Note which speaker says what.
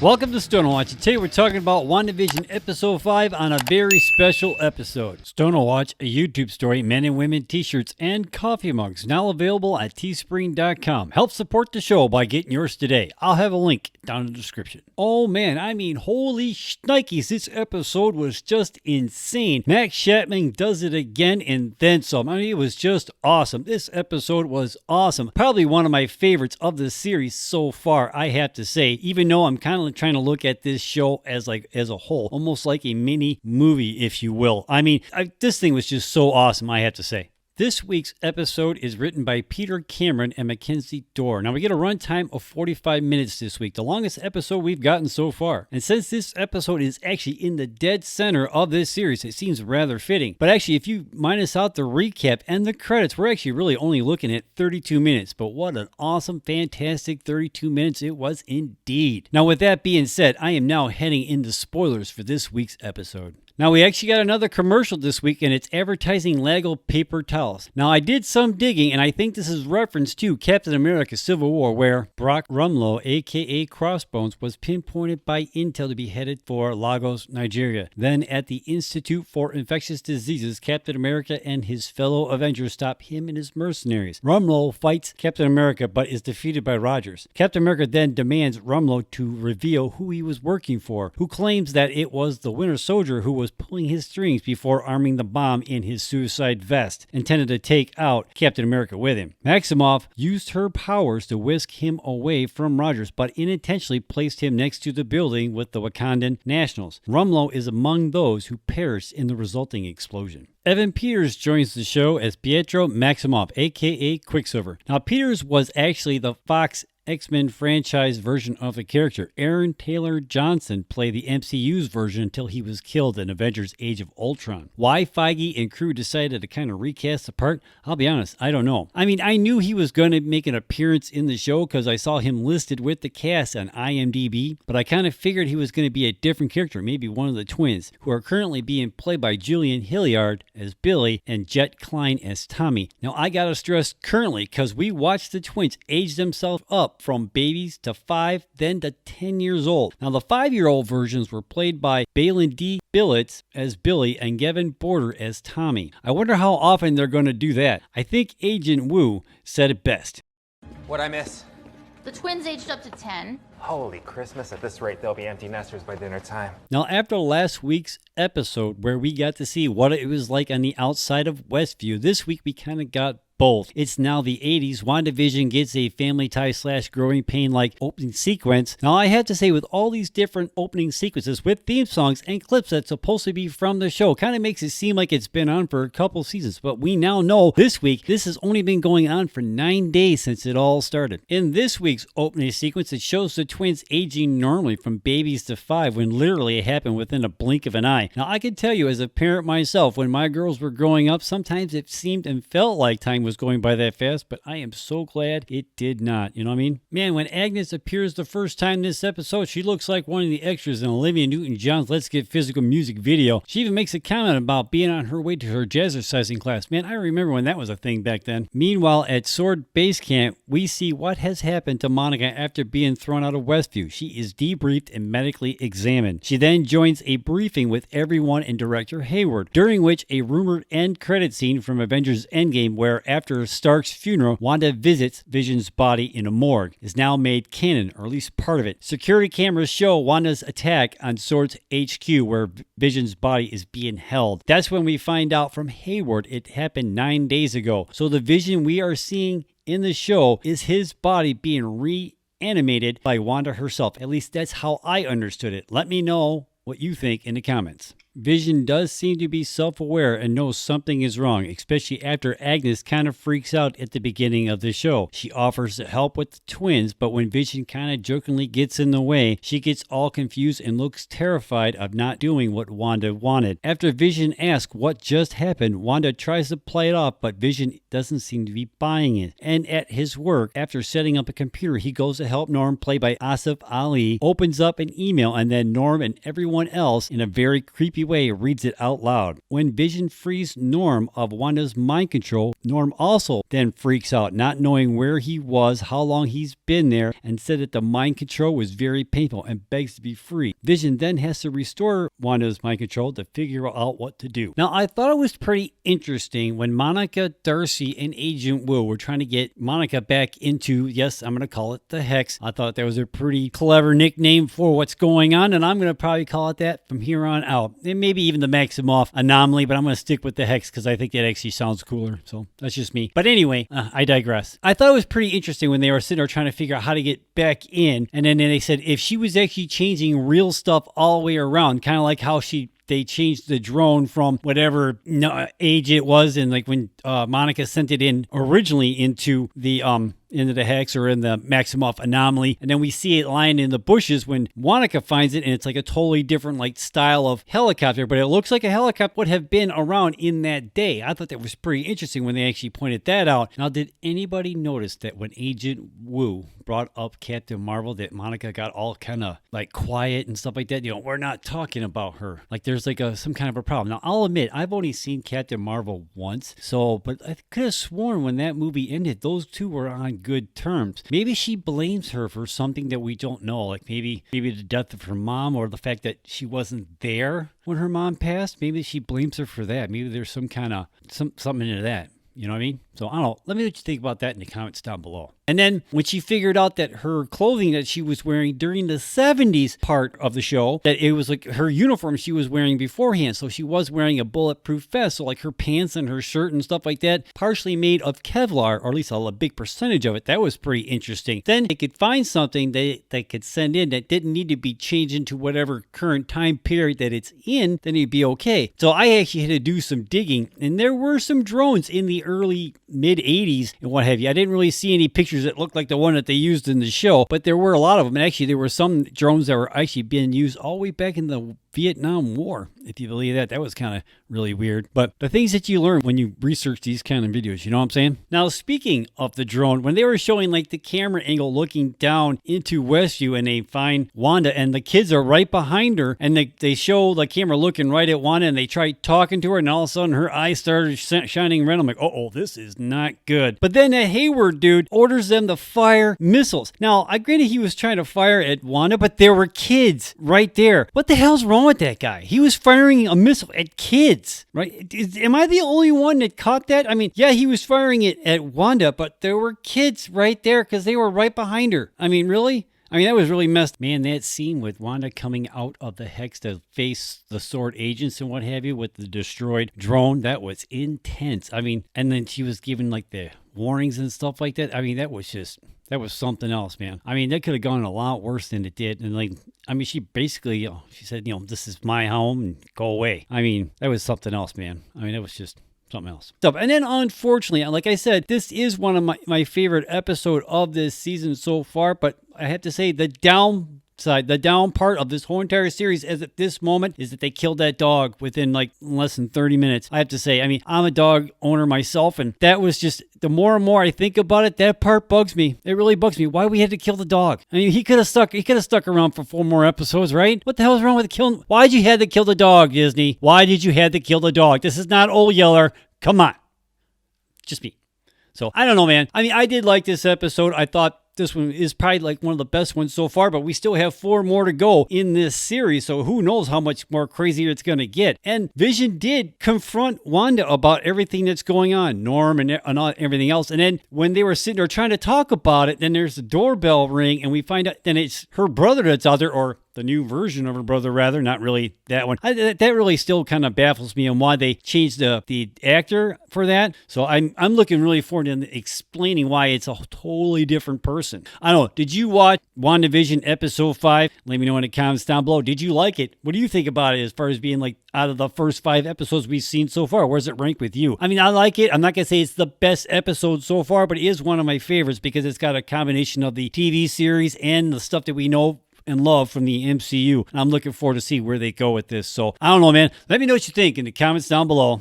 Speaker 1: Welcome to Stoner Watch, and today we're talking about WandaVision Episode 5 on a very special episode. Stoner Watch, a YouTube story, men and women t-shirts, and coffee mugs, now available at teespring.com. Help support the show by getting yours today. I'll have a link down in the description. Oh man, I mean, holy shnikies, this episode was just insane. Shakman does it again and then some. I mean, it was just awesome. This episode was awesome. Probably one of my favorites of the series so far, I have to say, even though I'm kind of trying to look at this show as a whole, almost like a mini movie, if you will. I mean, this thing was just so awesome, I have to say. This week's episode is written by Peter Cameron and Mackenzie Dohr. Now, we get a runtime of 45 minutes this week, the longest episode we've gotten so far. And since this episode is actually in the dead center of this series, it seems rather fitting. But actually, if you minus out the recap and the credits, we're actually really only looking at 32 minutes. But what an awesome, fantastic 32 minutes it was indeed. Now, with that being said, I am now heading into spoilers for this week's episode. Now, we actually got another commercial this week, and it's advertising Lego paper towels. Now, I did some digging, and I think this is reference to Captain America Civil War, where Brock Rumlow, aka Crossbones, was pinpointed by Intel to be headed for Lagos, Nigeria. Then, at the Institute for Infectious Diseases, Captain America and his fellow Avengers stop him and his mercenaries. Rumlow fights Captain America, but is defeated by Rogers. Captain America then demands Rumlow to reveal who he was working for, who claims that it was the Winter Soldier who was pulling his strings before arming the bomb in his suicide vest, intended to take out Captain America with him. Maximoff used her powers to whisk him away from Rogers, but unintentionally placed him next to the building with the Wakandan nationals. Rumlow is among those who perished in the resulting explosion. Evan Peters joins the show as Pietro Maximoff, aka Quicksilver. Now, Peters was actually the Fox X-Men franchise version of the character. Aaron Taylor Johnson played the MCU's version until he was killed in Avengers Age of Ultron. Why Feige and crew decided to kind of recast the part, I'll be honest, I don't know. I mean, I knew he was going to make an appearance in the show because I saw him listed with the cast on IMDb, but I kind of figured he was going to be a different character, maybe one of the twins, who are currently being played by Julian Hilliard as Billy and Jet Klein as Tommy. Now, I gotta stress currently because we watched the twins age themselves up from babies to 5, then to 10 years old. Now, the 5-year-old versions were played by Balin D. Billets as Billy and Gavin Border as Tommy. I wonder how often they're going to do that. I think Agent Wu said it best.
Speaker 2: What'd I miss?
Speaker 3: The twins aged up to 10.
Speaker 2: Holy Christmas, at this rate they'll be empty nesters by dinner time.
Speaker 1: Now, after last week's episode where we got to see what it was like on the outside of Westview, this week we kind of got both. It's now the 80s. WandaVision gets a family tie / growing pain like opening sequence. Now, I have to say, with all these different opening sequences with theme songs and clips that's supposed to be from the show, kind of makes it seem like it's been on for a couple seasons. But we now know this week, this has only been going on for 9 days since it all started. In this week's opening sequence, it shows the twins aging normally from babies to 5 when literally it happened within a blink of an eye. Now, I can tell you as a parent myself, when my girls were growing up, sometimes it seemed and felt like time was going by that fast, but I am so glad it did not. You know what I mean? Man, when Agnes appears the first time this episode, she looks like one of the extras in Olivia Newton-John's Let's Get Physical music video. She even makes a comment about being on her way to her jazzercising class. Man, I remember when that was a thing back then. Meanwhile, at Sword Base Camp, we see what has happened to Monica after being thrown out of Westview. She is debriefed and medically examined. She then joins a briefing with everyone and Director Hayward, during which a rumored end credit scene from Avengers Endgame, where after Stark's funeral, Wanda visits Vision's body in a morgue, is now made canon, or at least part of it. Security cameras show Wanda's attack on Sword's HQ, where Vision's body is being held. That's when we find out from Hayward it happened 9 days ago. So the Vision we are seeing in the show is his body being reanimated by Wanda herself. At least that's how I understood it. Let me know what you think in the comments. Vision does seem to be self-aware and knows something is wrong, especially after Agnes kind of freaks out at the beginning of the show. She offers to help with the twins, but when Vision kind of jokingly gets in the way, she gets all confused and looks terrified of not doing what Wanda wanted. After Vision asks what just happened, Wanda tries to play it off, but Vision doesn't seem to be buying it. And at his work, after setting up a computer, he goes to help Norm, played by Asif Ali, opens up an email, and then Norm and everyone else, in a very creepy midway reads it out loud. When Vision frees Norm of Wanda's mind control, Norm also then freaks out, not knowing where he was, how long he's been there, and said that the mind control was very painful and begs to be free. Vision then has to restore Wanda's mind control to figure out what to do. Now, I thought it was pretty interesting when Monica, Darcy, and Agent Wu were trying to get Monica back into, yes, I'm going to call it the Hex. I thought that was a pretty clever nickname for what's going on, and I'm going to probably call it that from here on out. And maybe even the Maximoff anomaly, but I'm going to stick with the Hex because I think that actually sounds cooler. So that's just me. But anyway, I digress. I thought it was pretty interesting when they were sitting there trying to figure out how to get back in, and then they said if she was actually changing real stuff all the way around, kind of like how they changed the drone from whatever age it was, and like when Monica sent it in originally into the Hex or in the Maximoff anomaly, and then we see it lying in the bushes when Monica finds it, and it's like a totally different like style of helicopter, but it looks like a helicopter would have been around in that day. I thought that was pretty interesting when they actually pointed that out. Now, did anybody notice that when Agent Wu brought up Captain Marvel, that Monica got all kind of like quiet and stuff like that? We're not talking about her. Like there's like some kind of a problem. Now, I'll admit, I've only seen Captain Marvel once, but I could have sworn when that movie ended, those two were on good terms. Maybe she blames her for something that we don't know, like maybe the death of her mom, or the fact that she wasn't there when her mom passed. Maybe she blames her for that. Maybe there's some kind of something into that. You know what I mean? So I don't know. Let me know what you think about that in the comments down below. And then when she figured out that her clothing that she was wearing during the 70s part of the show, that it was like her uniform she was wearing beforehand. So she was wearing a bulletproof vest. So like her pants and her shirt and stuff like that, partially made of Kevlar, or at least a big percentage of it. That was pretty interesting. Then they could find something that they could send in that didn't need to be changed into whatever current time period that it's in, then it'd be okay. So I actually had to do some digging, and there were some drones in the early mid 80s and what have you. I didn't really see any pictures that looked like the one that they used in the show, but there were a lot of them. And actually, there were some drones that were actually being used all the way back in the Vietnam War, if you believe that. That was kind of really weird. But the things that you learn when you research these kind of videos, you know what I'm saying? Now, speaking of the drone, when they were showing like the camera angle looking down into Westview, and they find Wanda and the kids are right behind her, and they show the camera looking right at Wanda, and they try talking to her, and all of a sudden her eyes started shining red. I'm like, oh, this is not good. But then that Hayward dude orders them to fire missiles. Now, I granted he was trying to fire at Wanda, but there were kids right there. What the hell's wrong with that guy? He was firing a missile at kids, right? Am I the only one that caught that? I mean, yeah, he was firing it at Wanda, but there were kids right there because they were right behind her. I mean, really? I mean, that was really messed. Man, that scene with Wanda coming out of the Hex to face the Sword agents and what have you with the destroyed drone, that was intense. I mean, and then she was given like the warnings and stuff like that. I mean, that was something else, man. I mean, that could have gone a lot worse than it did. And like, I mean, she basically, she said, this is my home and go away. I mean, that was something else, man. I mean, it was just something else. And then unfortunately, like I said, this is one of my favorite episode of this season so far, but I have to say the down part of this whole entire series as at this moment is that they killed that dog within like less than 30 minutes. I have to say, I mean, I'm a dog owner myself, and that was just, the more and more I think about it, that part bugs me. It really bugs me. Why we had to kill the dog? I mean, he could have stuck around for 4 more episodes, right? What the hell is wrong with killing? Why'd you have to kill the dog, Disney? Why did you have to kill the dog? This is not Old Yeller. Come on. Just me. So I don't know, man. I mean, I did like this episode. I thought this one is probably like one of the best ones so far, but we still have 4 more to go in this series, so who knows how much more crazier it's going to get. And Vision did confront Wanda about everything that's going on, Norm and everything else. And then when they were sitting there trying to talk about it, then there's the doorbell ring, and we find out then it's her brother that's out there, or the new version of her brother, rather, not really that one. That really still kind of baffles me on why they changed the actor for that. So I'm looking really forward to explaining why it's a totally different person. I don't know. Did you watch WandaVision Ep5? Let me know in the comments down below. Did you like it? What do you think about it as far as being like out of the first 5 episodes we've seen so far? Where's it rank with you? I mean, I like it. I'm not going to say it's the best episode so far, but it is one of my favorites because it's got a combination of the TV series and the stuff that we know and love from the MCU. And I'm looking forward to see where they go with this. So I don't know, man. Let me know what you think in the comments down below.